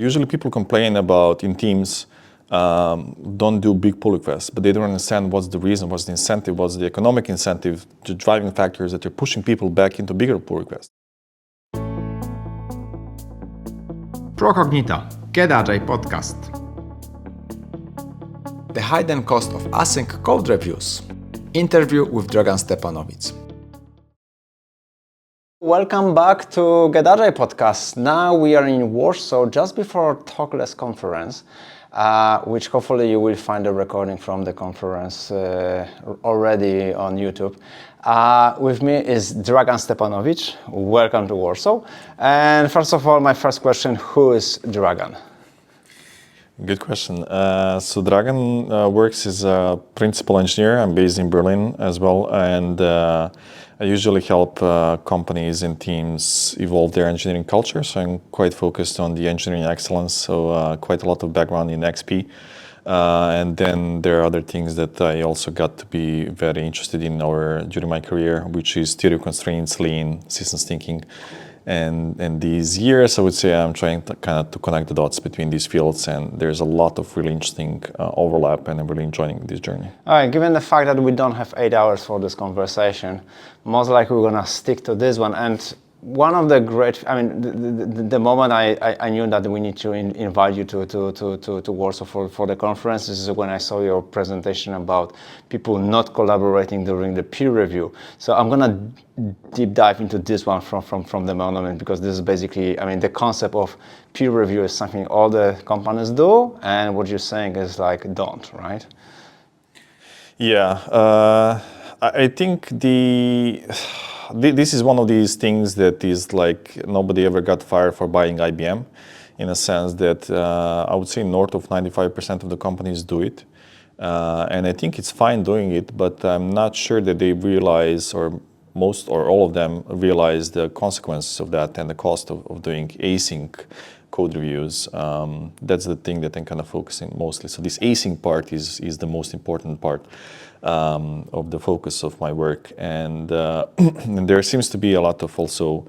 Usually people complain about in teams, don't do big pull requests, but they don't understand what's the reason, what's the incentive, what's the economic incentive, the driving factors that are pushing people back into bigger pull requests. Procognita, Get Agile Podcast. The hidden cost of async code reviews. Interview with Dragan Stepanovic. Welcome back to Get Agile Podcast. Now we are in Warsaw just before Talkless conference, which hopefully you will find a recording from the conference already on YouTube. With me is Dragan Stepanovic. Welcome to Warsaw. And first of all, my first question, who is Dragan? Good question. So Dragan works as a principal engineer. I'm based in Berlin as well, and I usually help companies and teams evolve their engineering culture. So I'm quite focused on the engineering excellence, so quite a lot of background in XP. And then there are other things that I also got to be very interested in during my career, which is theory of constraints, lean, systems thinking. And these years, I would say I'm trying to connect the dots between these fields, and there's a lot of really interesting overlap, and I'm really enjoying this journey. All right, given the fact that we don't have 8 hours for this conversation, most likely we're gonna stick to this one. And one of the great, the moment I knew that we need to invite you to Warsaw for the conference is when I saw your presentation about people not collaborating during the peer review. So I'm gonna deep dive into this one from the moment, because this is basically, the concept of peer review is something all the companies do, and what you're saying is like don't, right? Yeah, I think this is one of these things that is like nobody ever got fired for buying IBM, in a sense that I would say north of 95% of the companies do it. And I think it's fine doing it, but I'm not sure that they realize, or most or all of them realize the consequences of that and the cost of doing async code reviews. That's the thing that I'm kind of focusing mostly. So this async part is the most important part of the focus of my work, and there seems to be a lot of also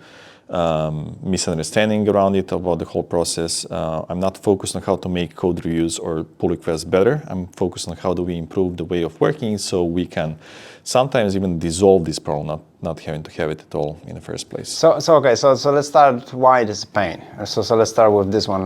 misunderstanding around it, about the whole process. I'm not focused on how to make code reviews or pull requests better. I'm focused on how do we improve the way of working so we can sometimes even dissolve this problem, not having to have it at all in the first place. So let's start why this pain. So let's start with this one.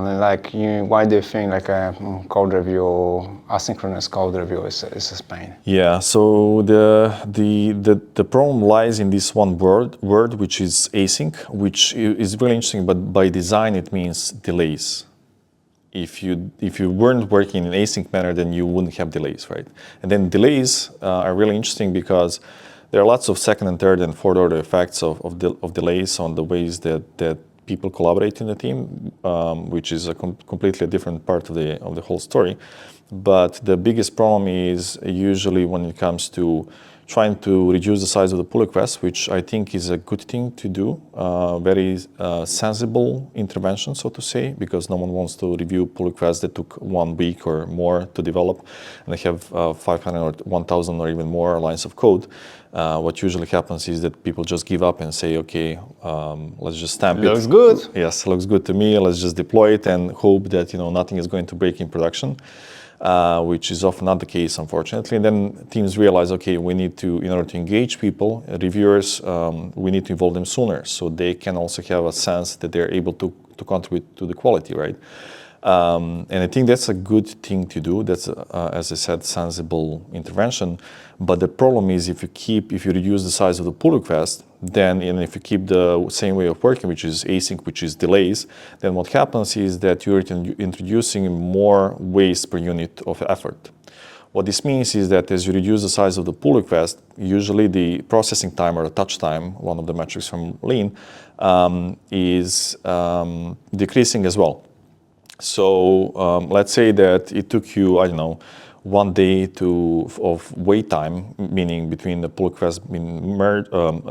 Why do you think like a code review, asynchronous code review is a pain? Yeah. So the problem lies in this one word, which is async, which is really interesting. But by design, it means delays. If you weren't working in async manner, then you wouldn't have delays, right? And then delays are really interesting because there are lots of second and third and fourth order effects of delays on the ways that people collaborate in the team, which is a completely different part of the whole story. But the biggest problem is usually when it comes to trying to reduce the size of the pull request, which I think is a good thing to do, very sensible intervention, so to say, because no one wants to review pull requests that took 1 week or more to develop, and they have 500 or 1,000 or even more lines of code. What usually happens is that people just give up and say, okay, let's just stamp it. Looks good. Yes, looks good to me. Let's just deploy it and hope that nothing is going to break in production. Which is often not the case, unfortunately. And then teams realize, okay, we need to, in order to engage people, reviewers, we need to involve them sooner, so they can also have a sense that they're able to contribute to the quality, right? And I think that's a good thing to do. That's, as I said, sensible intervention. But the problem is if you reduce the size of the pull request, then if you keep the same way of working, which is async, which is delays, then what happens is that you're introducing more waste per unit of effort. What this means is that as you reduce the size of the pull request, usually the processing time or the touch time, one of the metrics from Lean, is decreasing as well. So let's say that it took you, 1 day of wait time, meaning between the pull request being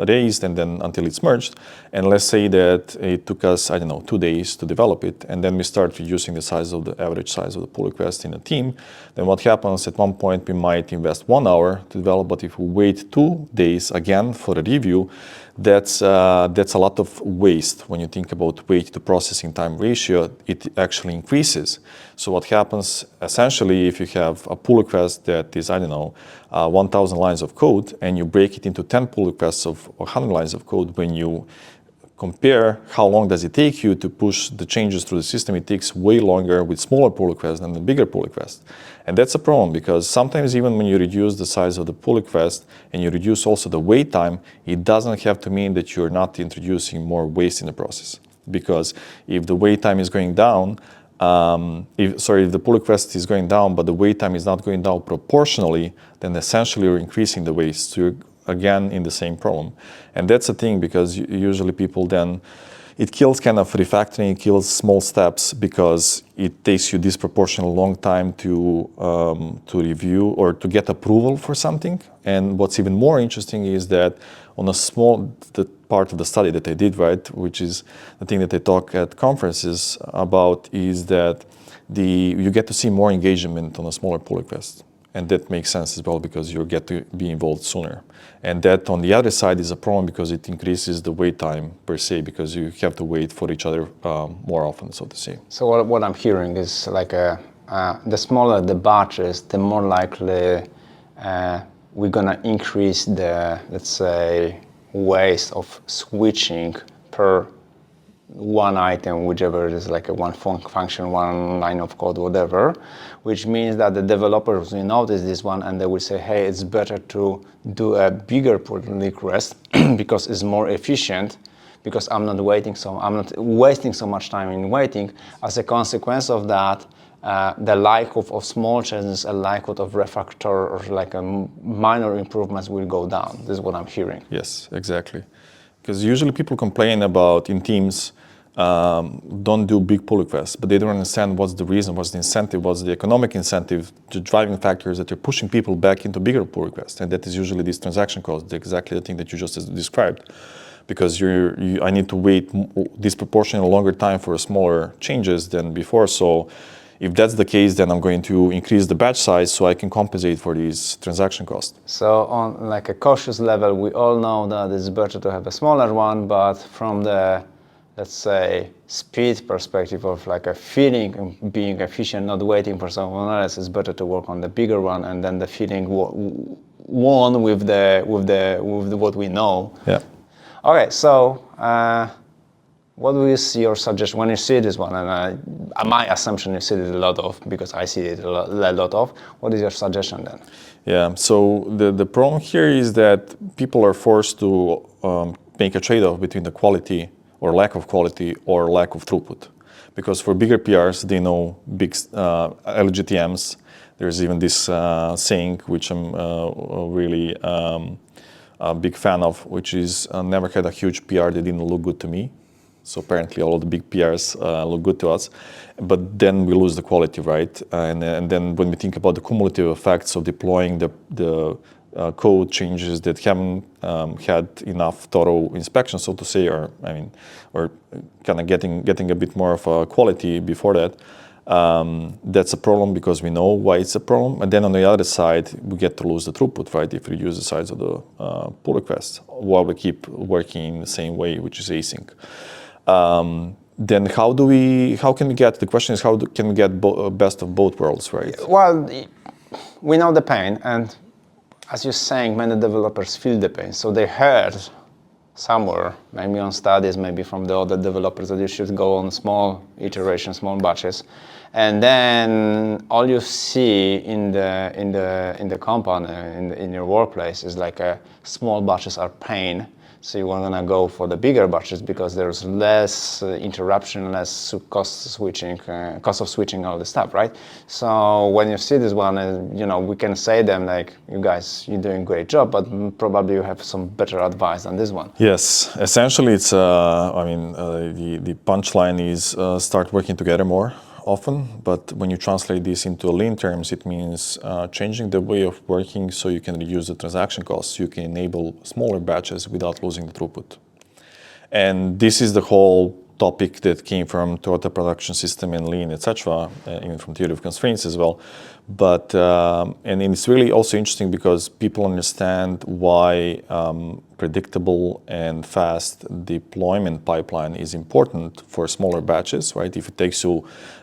raised and then until it's merged. And let's say that it took us, 2 days to develop it. And then we start reducing the average size of the pull request in a team. Then what happens at one point, we might invest 1 hour to develop, but if we wait 2 days again for a review, that's a lot of waste. When you think about wait to processing time ratio, it actually increases. So what happens essentially if you have a pull request that is, 1,000 lines of code, and you break it into 10 pull requests of 100 lines of code, when you compare how long does it take you to push the changes through the system, it takes way longer with smaller pull requests than the bigger pull requests. And that's a problem, because sometimes even when you reduce the size of the pull request and you reduce also the wait time, it doesn't have to mean that you're not introducing more waste in the process. Because if the wait time is going down, if the pull request is going down, but the wait time is not going down proportionally, then essentially you're increasing the waste. So you're again in the same problem. And that's the thing, because usually people then, it kills kind of refactoring, it kills small steps, because it takes you disproportionately long time to review or to get approval for something. And what's even more interesting is that on the part of the study that I did, right, which is the thing that I talk at conferences about, is that you get to see more engagement on a smaller pull request. And that makes sense as well, because you get to be involved sooner. And that on the other side is a problem, because it increases the wait time per se, because you have to wait for each other more often, so to say. So what I'm hearing is like the smaller the batches, the more likely we're gonna increase the, let's say, waste of switching per one item, whichever it is, like a one function, one line of code, whatever, which means that the developers will notice this one and they will say, hey, it's better to do a bigger pull request because it's more efficient, because I'm not wasting so much time in waiting. As a consequence of that, the likelihood of small changes, a likelihood of refactor or like a minor improvements will go down. This is what I'm hearing. Yes, exactly. Because usually people complain about in teams, don't do big pull requests, but they don't understand what's the reason, what's the incentive, what's the economic incentive, the driving factors that are pushing people back into bigger pull requests. And that is usually this transaction cost, exactly the thing that you just described. Because I need to wait disproportionately longer time for smaller changes than before. So if that's the case, then I'm going to increase the batch size so I can compensate for these transaction costs. So on like a cautious level, we all know that it's better to have a smaller one, but from the, let's say, speed perspective of like a feeling and being efficient, not waiting for someone else, it's better to work on the bigger one, and then the feeling won with what we know. Yeah. Okay, so what do you see or suggest when you see this one? And my assumption you see it a lot of, because I see it a lot of. What is your suggestion then? Yeah, so the problem here is that people are forced to make a trade-off between the quality or lack of quality or lack of throughput. Because for bigger PRs, they know big LGTMs. There's even this saying, which I'm really a big fan of, which is never had a huge PR that didn't look good to me. So apparently all of the big PRs look good to us, but then we lose the quality, right? And then when we think about the cumulative effects of deploying the code changes that haven't had enough thorough inspection, so to say, or kind of getting a bit more of a quality before that, that's a problem, because we know why it's a problem. And then on the other side, we get to lose the throughput, right? If we reduce the size of the pull requests, while we keep working in the same way, which is async. Then how can we get, the question is, can we get best of both worlds, right? Well, we know the pain, and as you're saying, many developers feel the pain. So they heard somewhere, maybe on studies, maybe from the other developers, that you should go on small iterations, small batches. And then all you see in the company, in your workplace, is like small batches are pain. So you want to go for the bigger batches because there's less interruption, less cost of switching all the stuff, right? So when you see this one, we can say them like, you guys, you're doing a great job, but probably you have some better advice than this one. Yes, essentially it's, the punchline is start working together more often, but when you translate this into lean terms, it means changing the way of working so you can reduce the transaction costs. You can enable smaller batches without losing the throughput. And this is the whole topic that came from Toyota Production System and Lean, etc., even from Theory of Constraints as well. But and it's really also interesting because people understand why predictable and fast deployment pipeline is important for smaller batches, right? If it takes you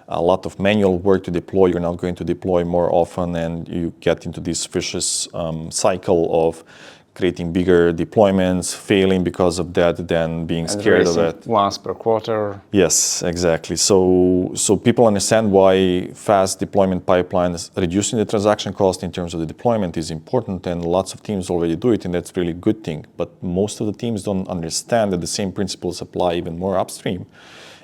a lot of manual work to deploy, you're not going to deploy more often, and you get into this vicious cycle of creating bigger deployments, failing because of that, then being and scared of that. Once per quarter. Yes, exactly. So people understand why fast deployment pipelines, reducing the transaction cost in terms of the deployment is important, and lots of teams already do it, and that's really a good thing. But most of the teams don't understand that the same principles apply even more upstream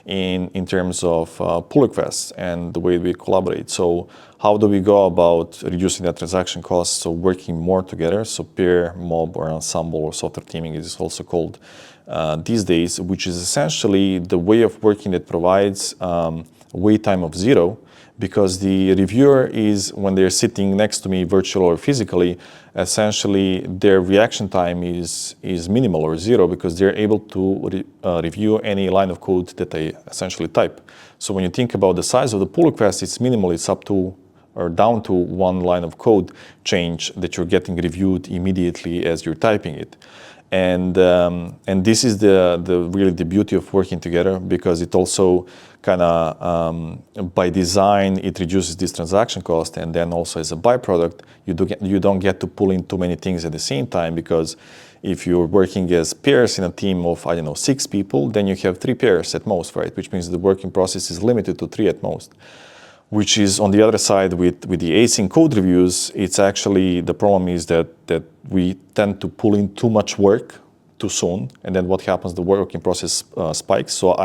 in terms of pull requests and the way we collaborate. So how do we go about reducing that transaction cost? So working more together, so pair, mob, or ensemble, or software teaming is also called these days, which is essentially the way of working that provides wait time of 0, because the reviewer is, when they're sitting next to me, virtual or physically, essentially their reaction time is minimal or 0, because they're able to review any line of code that they essentially type. So when you think about the size of the pull request, it's minimal. It's up to or down to one line of code change that you're getting reviewed immediately as you're typing it. And this is the really the beauty of working together, because it also kind of by design it reduces this transaction cost, and then also as a byproduct you don't get to pull in too many things at the same time, because if you're working as pairs in a team of 6 people, then you have 3 pairs at most, right? Which means the working process is limited to 3 at most. Which is on the other side with the async code reviews, it's actually the problem is that we tend to pull in too much work too soon, and then what happens? The working process spikes. So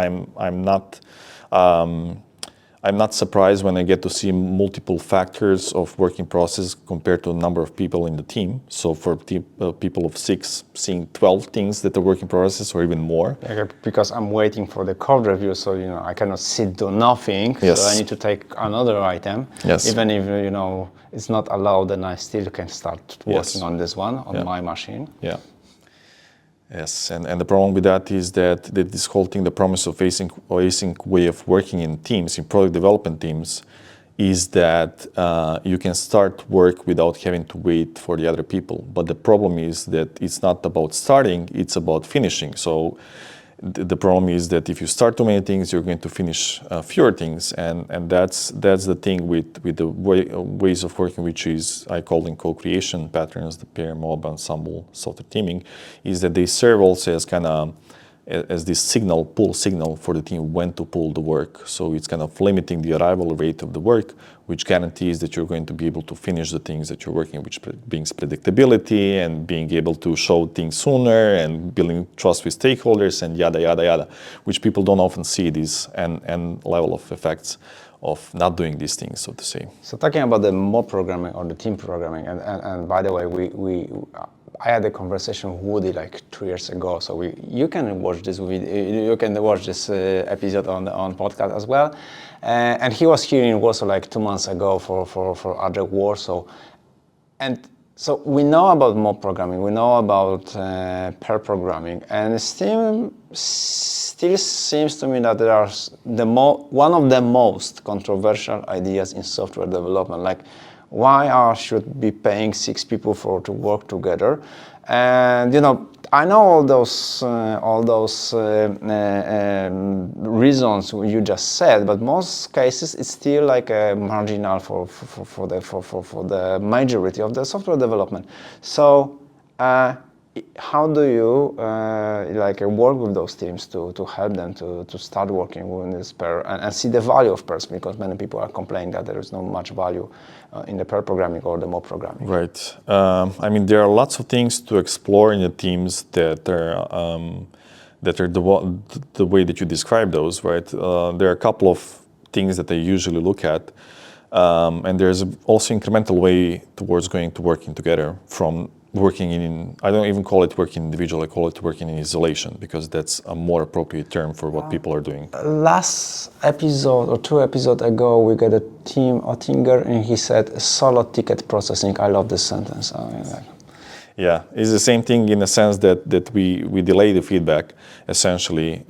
I'm not surprised when I get to see multiple factors of working process compared to a number of people in the team. So for people of 6, seeing 12 things that are working process or even more. Okay, because I'm waiting for the code review, so I cannot sit do nothing. Yes. So I need to take another item. Yes. Even if it's not allowed, then I still can start working on this one on my machine. Yeah. Yes, and the problem with that is that this whole thing, the promise of async way of working in teams, in product development teams, is that you can start work without having to wait for the other people. But the problem is that it's not about starting, it's about finishing. So the problem is that if you start too many things, you're going to finish fewer things, and that's the thing with the ways of working, which is I call them co-creation patterns, the pair, mob, ensemble, software teaming, is that they serve also as kind of as this pull signal for the team when to pull the work. So it's kind of limiting the arrival rate of the work, which guarantees that you're going to be able to finish the things that you're working, which brings predictability and being able to show things sooner and building trust with stakeholders and yada, yada, yada, which people don't often see these and level of effects of not doing these things, so to say. So talking about the mob programming or the team programming, and by the way, I had a conversation with Woody like 2 years ago. So you can watch this episode on podcast as well. And he was here in Warsaw like 2 months ago for Agile Warsaw. And so we know about mob programming, we know about pair programming, and it still seems to me that there are one of the most controversial ideas in software development, like why should be paying 6 people to work together? And I know all those reasons you just said, but most cases it's still like a marginal for the majority of the software development. So how do you work with those teams to help them to start working with this pair and see the value of pairs, because many people are complaining that there is not much value in the pair programming or the mob programming. Right. There are lots of things to explore in the teams that are the way that you describe those, right? There are a couple of things that I usually look at, and there's also incremental way towards going to working together from working in, I don't even call it working individual, I call it working in isolation, because that's a more appropriate term for what people are doing. Last episode or 2 episodes ago, we got a team Oettinger, and he said solo ticket processing. I love this sentence. Yeah, it's the same thing in the sense that we delay the feedback, essentially,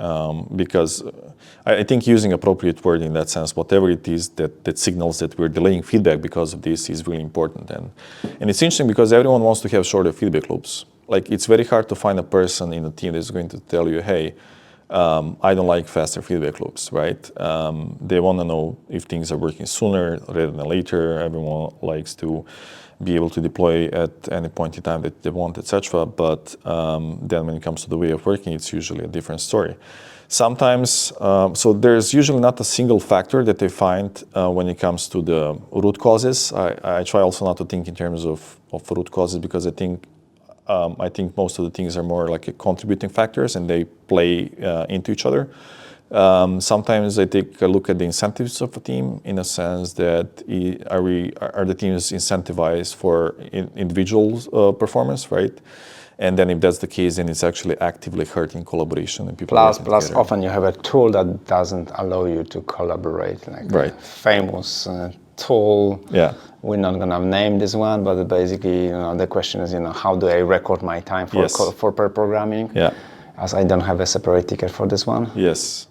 because I think using appropriate word in that sense, whatever it is that signals that we're delaying feedback because of this is really important. And it's interesting because everyone wants to have shorter feedback loops. Like, it's very hard to find a person in the team that's going to tell you, hey, I don't like faster feedback loops, right? They want to know if things are working sooner rather than later. Everyone likes to be able to deploy at any point in time that they want, etc. But then when it comes to the way of working, it's usually a different story. Sometimes, so there's usually not a single factor that they find when it comes to the root causes. I try also not to think in terms of root causes, because I think most of the things are more like contributing factors and they play into each other. Sometimes I take a look at the incentives of a team, in a sense that are the teams incentivized for individual performance, right? And then if that's the case, then it's actually actively hurting collaboration and people. Plus often you have a tool that doesn't allow you to collaborate, like right. a famous tool. Yeah. We're not gonna name this one, but basically, the question is, how do I record my time for pair programming? Yeah. As I don't have a separate ticket for this one. Yes.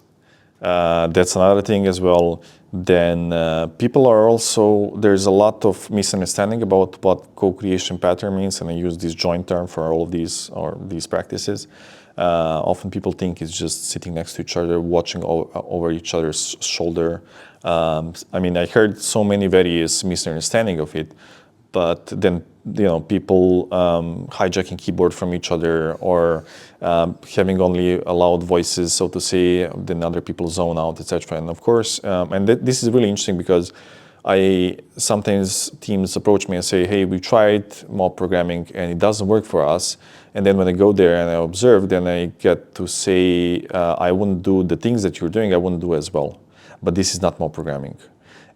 That's another thing as well. Then people are also, there's a lot of misunderstanding about what co-creation pattern means, and I use this joint term for all of these practices. Often people think it's just sitting next to each other, watching over each other's shoulder. I heard so many various misunderstanding of it, but then people hijacking keyboard from each other, or having only loud voices, so to say, then other people zone out, etc. And of course, this is really interesting because sometimes teams approach me and say, hey, we tried mob programming and it doesn't work for us. And then when I go there and I observe, then I get to say, I wouldn't do the things that you're doing, I wouldn't do as well. But this is not mob programming.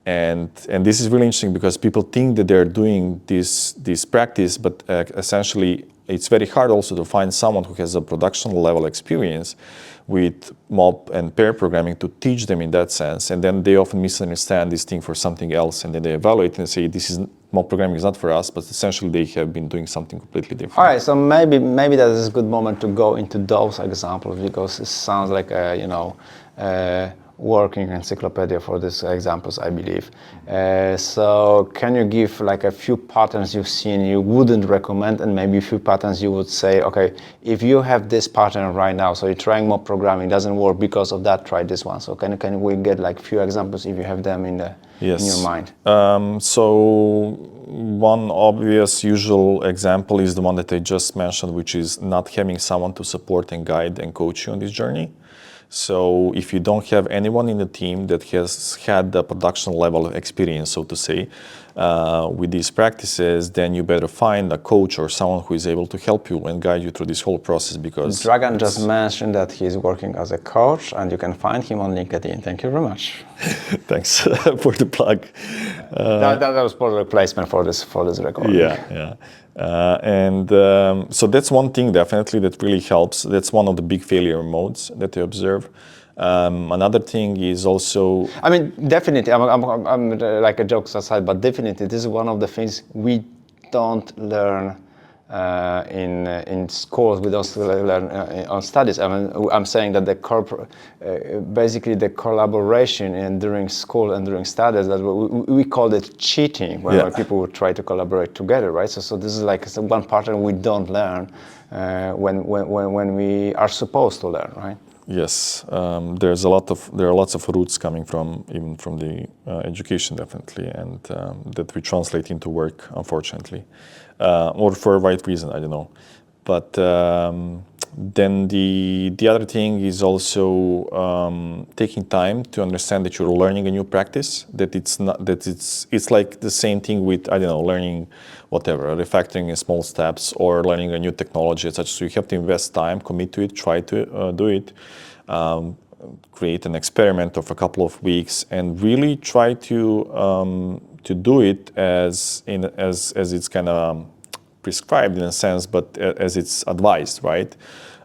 And this is really interesting because people think that they're doing this practice, but essentially it's very hard also to find someone who has a production level experience with mob and pair programming to teach them in that sense. And then they often misunderstand this thing for something else, and then they evaluate and say, mob programming is not for us, but essentially they have been doing something completely different. All right, so maybe that is a good moment to go into those examples, because it sounds like working encyclopedia for these examples, I believe. So can you give like a few patterns you've seen you wouldn't recommend, and maybe a few patterns you would say, okay, if you have this pattern right now, so you're trying mob programming, doesn't work because of that, try this one. So can we get like few examples if you have them in your mind? So one obvious usual example is the one that I just mentioned, which is not having someone to support and guide and coach you on this journey. So if you don't have anyone in the team that has had the production level of experience, so to say, with these practices, then you better find a coach or someone who is able to help you and guide you through this whole process, because... Dragan just mentioned that he's working as a coach, and you can find him on LinkedIn. Thank you very much. Thanks for the plug. That was part of the placement for this recording. Yeah. So that's one thing definitely that really helps. That's one of the big failure modes that I observe. Another thing is also... definitely, I'm like a joke aside, but definitely this is one of the things we don't learn in schools. We don't learn on studies. I'm saying that basically the collaboration during school and during studies, that we call it cheating when people would try to collaborate together, right? So this is like one pattern we don't learn when we are supposed to learn, right? Yes, there are lots of roots coming from the education, definitely, and that we translate into work, unfortunately, or for a right reason, I don't know. But then the other thing is also taking time to understand that you're learning a new practice. It's like the same thing with, I don't know, learning whatever, refactoring in small steps, or learning a new technology, etc. So you have to invest time, commit to it, try to do it, create an experiment of a couple of weeks, and really try to do it as it's kind of prescribed in a sense, but as it's advised, right?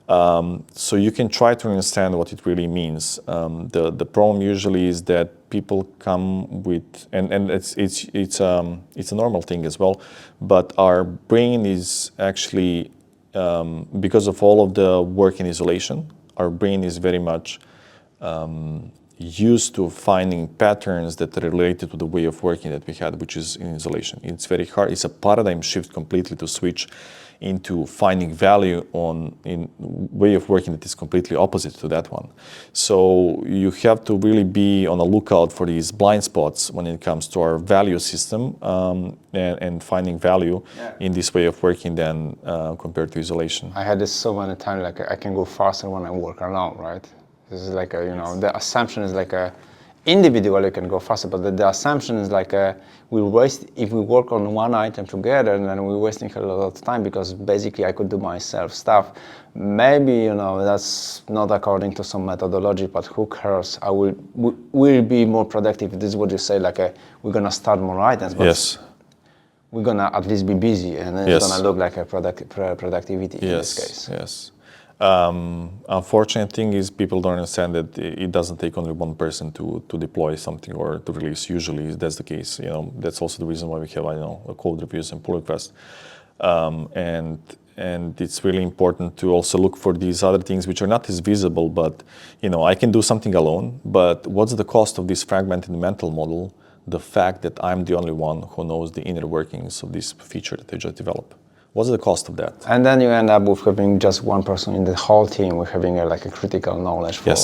So you can try to understand what it really means. The problem usually is that people come with, and it's a normal thing as well, but our brain is actually, because of all of the work in isolation, our brain is very much used to finding patterns that are related to the way of working that we had, which is in isolation. It's very hard. It's a paradigm shift completely to switch into finding value in way of working that is completely opposite to that one. So you have to really be on the lookout for these blind spots when it comes to our value system, and finding value in this way of working than compared to isolation. I had this so many times, like I can go faster when I work alone, right? This is like the assumption is like individually you can go faster, but the assumption is like if we work on one item together, then we're wasting a lot of time, because basically I could do myself stuff. Maybe, that's not according to some methodology, but who cares? We'll be more productive. This is what you say, like we're gonna start more items, but yes. We're gonna at least be busy, and then it's gonna look like a productivity in this case. Yes. Unfortunate thing is people don't understand that it doesn't take only one person to deploy something or to release. Usually that's the case. That's also the reason why we have code reviews and pull requests. And it's really important to also look for these other things which are not as visible, but I can do something alone, but what's the cost of this fragmented mental model? The fact that I'm the only one who knows the inner workings of this feature that I just developed. What's the cost of that? And then you end up with having just one person in the whole team with having a critical knowledge for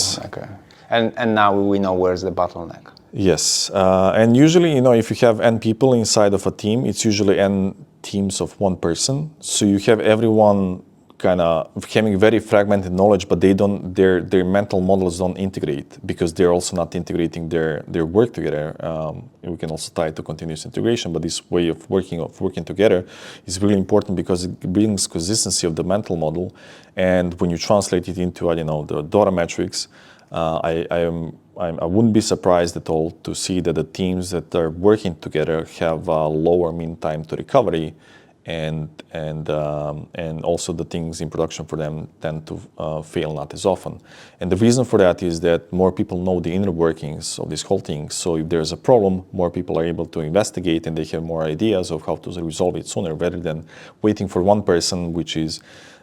and now we know where's the bottleneck. Yes, and usually if you have n people inside of a team, it's usually n teams of one person. So you have everyone kind of having very fragmented knowledge, but their mental models don't integrate, because they're also not integrating their work together. We can also tie it to continuous integration, but this way of working together is really important, because it brings consistency of the mental model. And when you translate it into the DORA metrics, I wouldn't be surprised at all to see that the teams that are working together have a lower mean time to recovery, and also the things in production for them tend to fail not as often. And the reason for that is that more people know the inner workings of this whole thing. So if there's a problem, more people are able to investigate, and they have more ideas of how to resolve it sooner, rather than waiting for one person, which is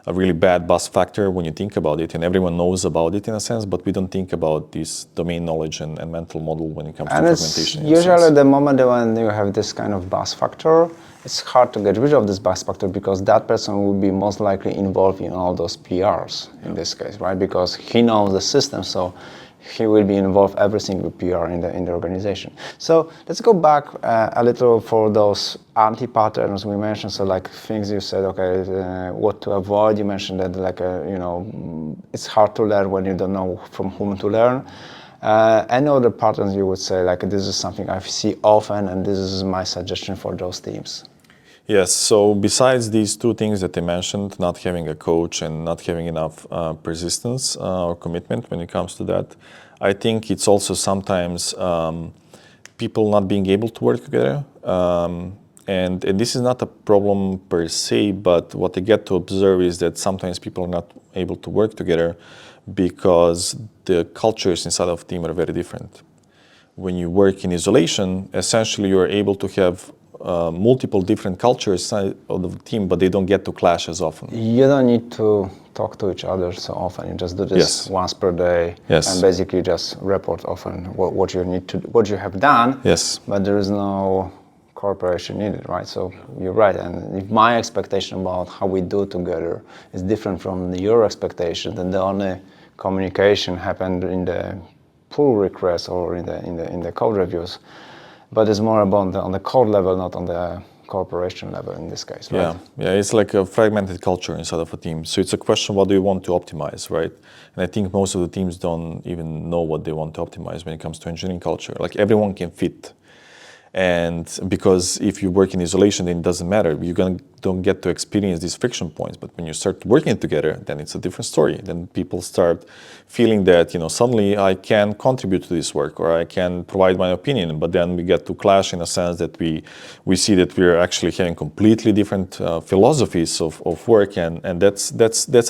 a really bad bus factor when you think about it, and everyone knows about it in a sense, but we don't think about this domain knowledge and mental model when it comes to fragmentation. And it's usually the moment when you have this kind of bus factor, it's hard to get rid of this bus factor, because that person will be most likely involved in all those PRs in this case, right? Because he knows the system, so he will be involved every single PR in the organization. So let's go back a little for those anti-patterns we mentioned. So things you said, what to avoid. You mentioned that it's hard to learn when you don't know from whom to learn. Any other patterns you would say, this is something I see often, and this is my suggestion for those teams? Yes, so besides these two things that I mentioned, not having a coach and not having enough persistence or commitment when it comes to that, I think it's also sometimes people not being able to work together. And this is not a problem per se, but what I get to observe is that sometimes people are not able to work together because the cultures inside of the team are very different. When you work in isolation, essentially you're able to have multiple different cultures inside of the team, but they don't get to clash as often. You don't need to talk to each other so often. You just do this once per day, and basically just report often what you have done. Yes. But there is no cooperation needed, right? So you're right. And if my expectation about how we do together is different from your expectation, then the only communication happened in the pull requests or in the code reviews. But it's more about on the code level, not on the cooperation level in this case, right? Yeah, it's like a fragmented culture inside of a team. So it's a question, what do you want to optimize, right? And I think most of the teams don't even know what they want to optimize when it comes to engineering culture. Like everyone can fit. And because if you work in isolation, then it doesn't matter. You don't get to experience these friction points. But when you start working together, then it's a different story. Then people start feeling that, suddenly I can contribute to this work, or I can provide my opinion. But then we get to clash in a sense that we see that we're actually having completely different philosophies of work, and that's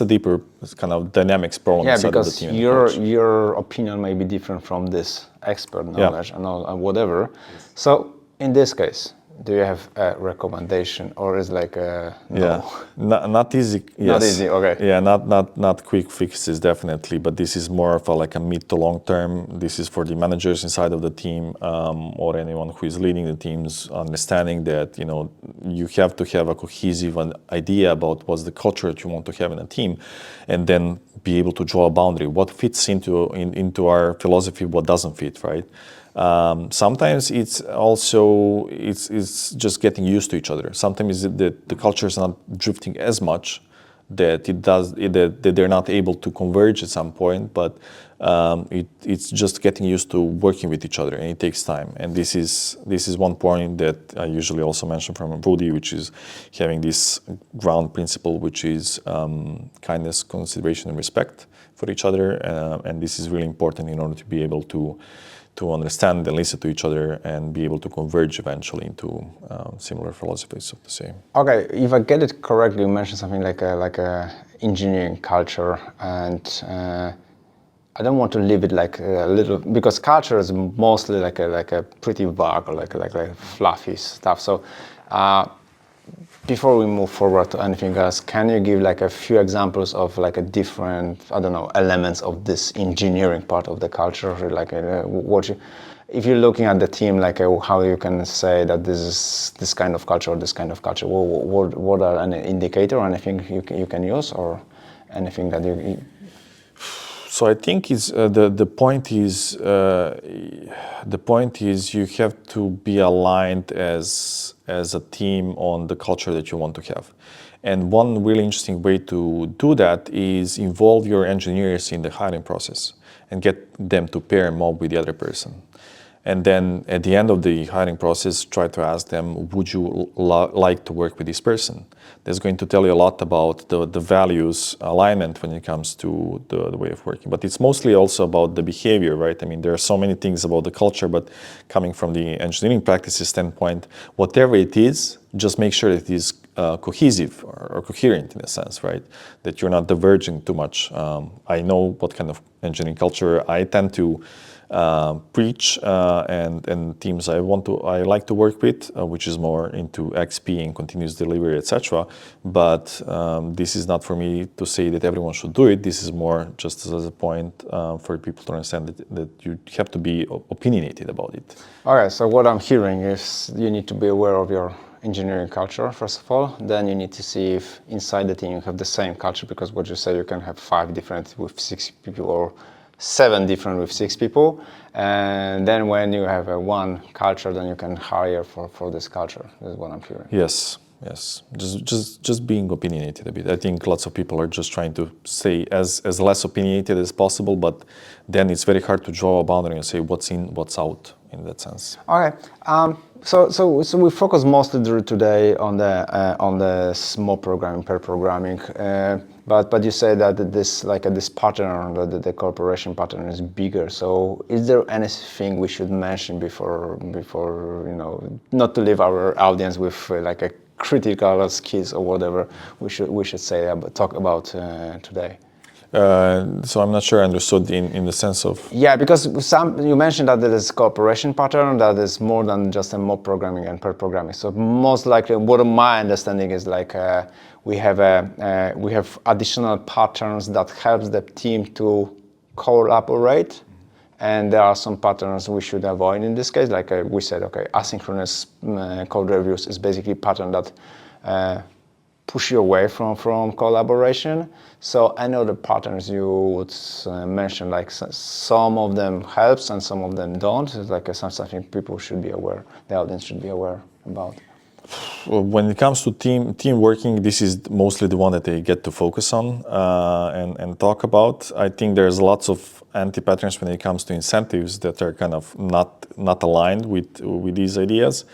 a deeper kind of dynamics problem inside of the team. Yeah, because your opinion may be different from this expert knowledge and all and whatever. So in this case, do you have a recommendation, or is like a no? Yeah, not easy. Yes. Not easy. Okay. Yeah, not quick fixes definitely, but this is more of like a mid to long term. This is for the managers inside of the team, or anyone who is leading the teams, understanding that you have to have a cohesive idea about what's the culture that you want to have in a team, and then be able to draw a boundary. What fits into our philosophy, what doesn't fit, right? Sometimes it's just getting used to each other. Sometimes the culture is not drifting as much that that they're not able to converge at some point, but it's just getting used to working with each other, and it takes time. And this is one point that I usually also mention from Rudy, which is having this ground principle, which is kindness, consideration, and respect for each other. And this is really important in order to be able to understand and listen to each other and be able to converge eventually into similar philosophies, so to say. Okay, if I get it correctly, you mentioned something like a engineering culture, and I don't want to leave it like a little, because culture is mostly like a pretty vague or like fluffy stuff. So before we move forward to anything else, can you give like a few examples of like a different, I don't know, elements of this engineering part of the culture? Like if you're looking at the team, like how you can say that this is this kind of culture or this kind of culture? What are any indicator or anything you can use, or anything that you? So I think the point is you have to be aligned as a team on the culture that you want to have. And one really interesting way to do that is involve your engineers in the hiring process and get them to pair them up with the other person. And then at the end of the hiring process, try to ask them, would you like to work with this person? That's going to tell you a lot about the values alignment when it comes to the way of working. But it's mostly also about the behavior, right? I mean, there are so many things about the culture, but coming from the engineering practices standpoint, whatever it is, just make sure that it is cohesive or coherent in a sense, right? That you're not diverging too much. I know what kind of engineering culture I tend to preach, and teams I like to work with, which is more into XP and continuous delivery, etc. But this is not for me to say that everyone should do it. This is more just as a point for people to understand that you have to be opinionated about it. Okay, so what I'm hearing is you need to be aware of your engineering culture, first of all. Then you need to see if inside the team you have the same culture, because what you say, you can have 5 different with 6 people, or 7 different with 6 people, and then when you have one culture, then you can hire for this culture. This is what I'm hearing. Yes. Just being opinionated a bit. I think lots of people are just trying to stay as less opinionated as possible, but then it's very hard to draw a boundary and say what's in, what's out in that sense. Okay. So we focus mostly today on the small programming, pair programming. But you say that this pattern, the cooperation pattern, is bigger. So is there anything we should mention before not to leave our audience with like a critical skills or whatever we should say talk about today? So I'm not sure I understood in the sense of... Yeah, because you mentioned that there is cooperation pattern that is more than just a mob programming and pair programming. So most likely, what my understanding is like we have additional patterns that helps the team to collaborate, and there are some patterns we should avoid in this case. Like we said, okay, asynchronous code reviews is basically a pattern that push you away from collaboration. So any other patterns you would mention, like some of them helps and some of them don't? It's like something people should be aware, the audience should be aware about. When it comes to team working, this is mostly the one that they get to focus on and talk about. I think there's lots of anti-patterns when it comes to incentives that are kind of not aligned with these ideas.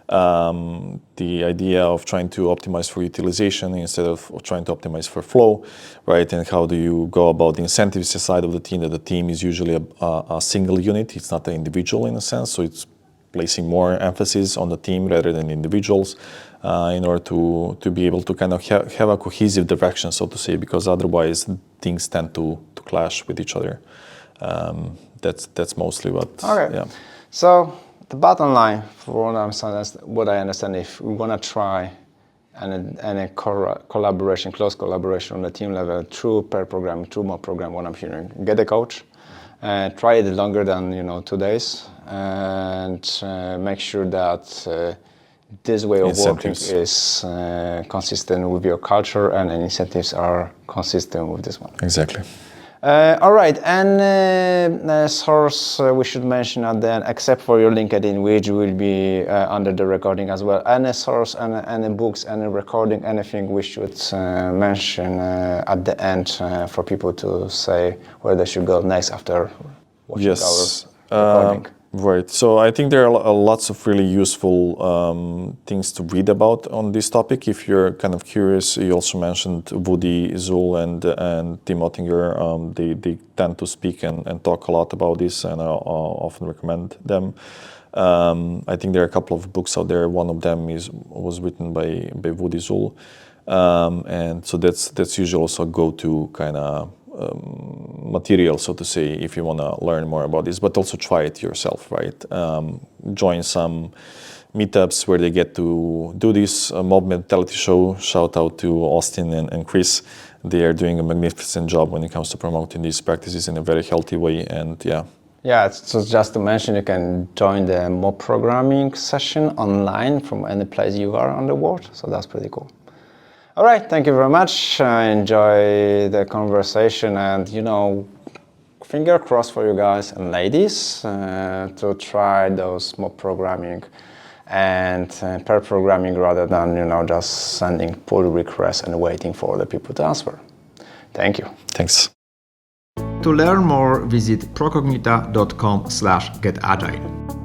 The idea of trying to optimize for utilization instead of trying to optimize for flow, right? And how do you go about the incentives side of the team? That the team is usually a single unit. It's not an individual in a sense. So it's placing more emphasis on the team rather than individuals in order to be able to kind of have a cohesive direction, so to say, because otherwise things tend to clash with each other. that's mostly what. Okay. Yeah. So the bottom line, for what I understand, if we want to try and collaboration, close collaboration on the team level through pair programming, through mob program, what I'm hearing, get a coach, try it longer than 2 days, and make sure that this way of working is consistent with your culture, and incentives are consistent with this one. Exactly. All right, and source we should mention at the end, except for your LinkedIn, which will be under the recording as well. Any source, any books, any recording, anything we should mention at the end for people to say where they should go next after watching our recording. Right. So I think there are lots of really useful things to read about on this topic. If you're kind of curious, you also mentioned Woody Zull and Tim Ottinger. They tend to speak and talk a lot about this, and I often recommend them. I think there are a couple of books out there. One of them was written by Woody Zull, and so that's usually also a go-to kind of material, so to say, if you want to learn more about this, but also try it yourself, right? Join some meetups where they get to do this mob mentality show. Shout out to Austin and Chris. They are doing a magnificent job when it comes to promoting these practices in a very healthy way, and Yeah, so just to mention, you can join the mob programming session online from any place you are on the world, so that's pretty cool. All right, thank you very much. I enjoy the conversation, and finger crossed for you guys and ladies to try those mob programming and pair programming rather than just sending pull requests and waiting for the people to answer. Thank you. Thanks. To learn more, visit procognita.com/getagile.